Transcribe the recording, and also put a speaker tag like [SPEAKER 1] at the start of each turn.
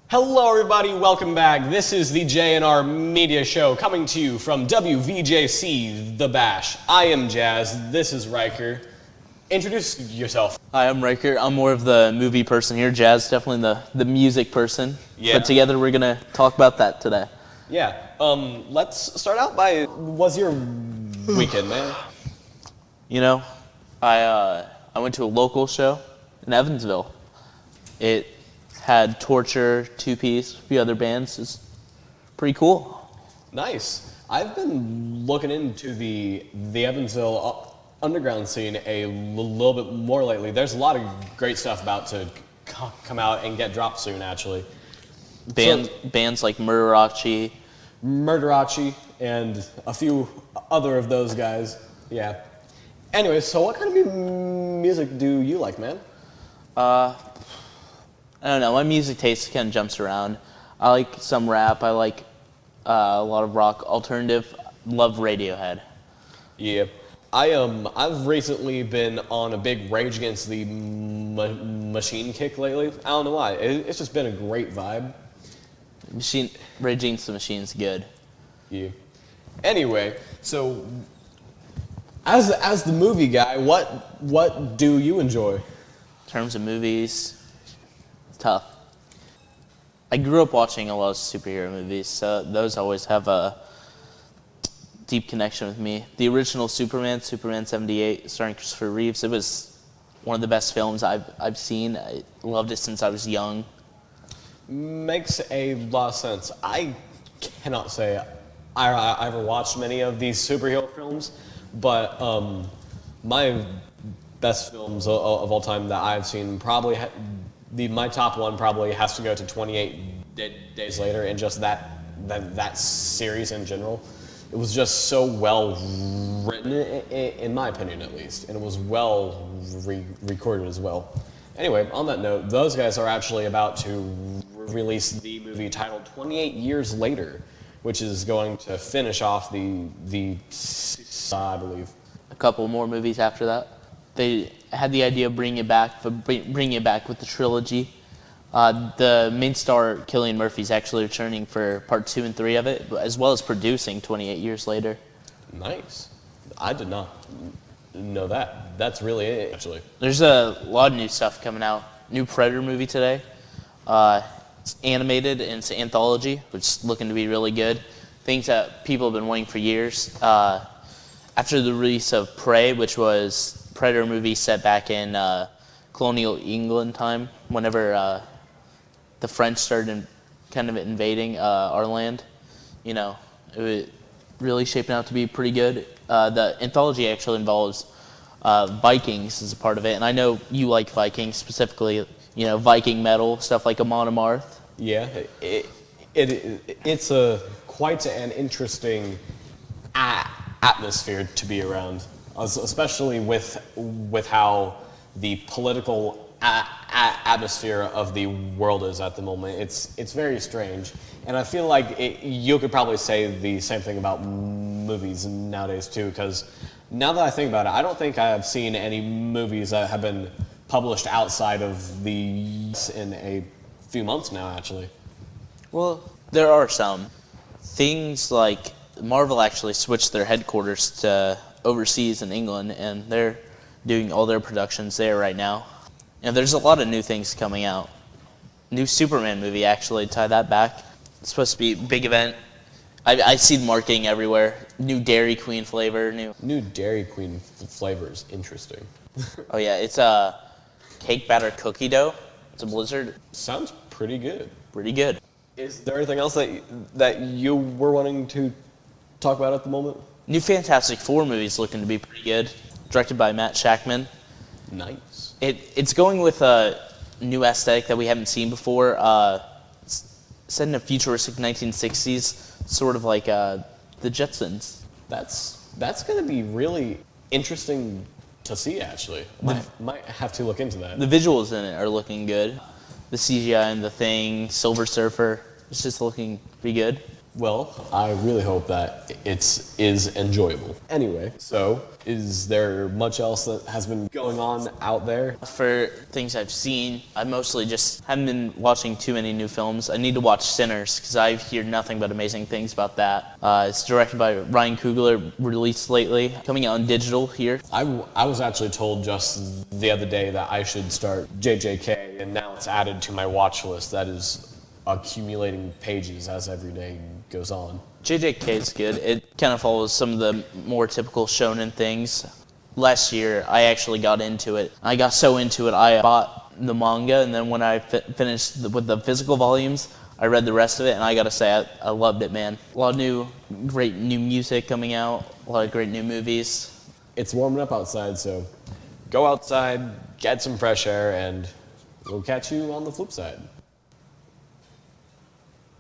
[SPEAKER 1] Hello everybody, welcome back. This is the J&R Media Show coming to you from WVJC The Bash. I am Jazz, this is Ryker. Introduce yourself.
[SPEAKER 2] Hi, I'm Ryker. I'm more of the movie person here. Jazz, definitely the music person.
[SPEAKER 1] Yeah.
[SPEAKER 2] But together we're going to talk about that today.
[SPEAKER 1] Yeah, let's start out by, what's your weekend, man?
[SPEAKER 2] You know, I went to a local show in Evansville. It had Torture, Two Piece, a few other bands. It's pretty cool.
[SPEAKER 1] Nice. I've been looking into the Evansville underground scene a little bit more lately. There's a lot of great stuff about to come out and get dropped soon, actually.
[SPEAKER 2] Bands like Murderace,
[SPEAKER 1] and a few other of those guys. Yeah. Anyway, so what kind of music do you like, man?
[SPEAKER 2] I don't know. My music taste kind of jumps around. I like some rap. I like a lot of rock, alternative. Love Radiohead.
[SPEAKER 1] Yeah. I've recently been on a big Rage Against the Machine kick lately. I don't know why. It's just been a great vibe.
[SPEAKER 2] Rage Against the Machine's good.
[SPEAKER 1] Yeah. Anyway, so as the movie guy, what do you enjoy?
[SPEAKER 2] In terms of movies, it's tough. I grew up watching a lot of superhero movies, so those always have a deep connection with me. The original Superman 78, starring Christopher Reeves, it was one of the best films I've seen. I loved it since I was young.
[SPEAKER 1] Makes a lot of sense. I cannot say I ever watched many of these superhero films, but my best films of all time that I've seen probably my top one probably has to go to 28 Days Later, and just that series in general. It was just so well written, in my opinion at least, and it was well recorded as well. Anyway, on that note, those guys are actually about to release the movie titled 28 Years Later, which is going to finish off the I believe.
[SPEAKER 2] A couple more movies after that. They had the idea of bringing it back with the trilogy. The main star, Cillian Murphy, is actually returning for part 2 and 3 of it, as well as producing 28 Years Later.
[SPEAKER 1] Nice. I did not know that. That's really it, actually.
[SPEAKER 2] There's a lot of new stuff coming out. New Predator movie today. It's animated and it's an anthology, which is looking to be really good. Things that people have been waiting for years. After the release of Prey, which was a Predator movie set back in colonial England time, whenever the French started kind of invading our land, you know, it was really shaping out to be pretty good. The anthology actually involves Vikings as a part of it, and I know you like Vikings, specifically, you know, Viking metal, stuff like Amon Amarth.
[SPEAKER 1] Yeah, it's quite an interesting atmosphere to be around, especially with how the political atmosphere of the world is at the moment. It's very strange, and I feel like you could probably say the same thing about movies nowadays too, because now that I think about it, I don't think I have seen any movies that have been published outside of the in a few months now, actually.
[SPEAKER 2] Well, there are some. Things like Marvel actually switched their headquarters to overseas in England, and they're doing all their productions there right now. And there's a lot of new things coming out. New Superman movie, actually, tie that back. It's supposed to be a big event. I see the marketing everywhere. New Dairy Queen flavor.
[SPEAKER 1] New Dairy Queen flavors, interesting.
[SPEAKER 2] Oh yeah, it's a cake batter cookie dough. It's a blizzard.
[SPEAKER 1] Sounds pretty good.
[SPEAKER 2] Pretty good.
[SPEAKER 1] Is there anything else that you were wanting to talk about at the moment?
[SPEAKER 2] New Fantastic Four movie's looking to be pretty good. Directed by Matt Shackman.
[SPEAKER 1] Nice.
[SPEAKER 2] It's going with a new aesthetic that we haven't seen before. It's set in a futuristic 1960s, sort of like the Jetsons.
[SPEAKER 1] That's going to be really interesting to see, actually. Might have to look into that.
[SPEAKER 2] The visuals in it are looking good. The CGI and the Thing, Silver Surfer, it's just looking pretty good.
[SPEAKER 1] Well, I really hope that it is enjoyable. Anyway, so is there much else that has been going on out there?
[SPEAKER 2] For things I've seen, I mostly just haven't been watching too many new films. I need to watch Sinners because I hear nothing but amazing things about that. It's directed by Ryan Coogler, released lately, coming out on digital here.
[SPEAKER 1] I was actually told just the other day that I should start JJK, and now it's added to my watch list. That is accumulating pages as every day goes on.
[SPEAKER 2] JJK is good. It kind of follows some of the more typical shonen things. Last year, I actually got into it. I got so into it, I bought the manga, and then when I finished with the physical volumes, I read the rest of it, and I gotta say, I loved it, man. A lot of great new music coming out, a lot of great new movies.
[SPEAKER 1] It's warming up outside, so go outside, get some fresh air, and we'll catch you on the flip side.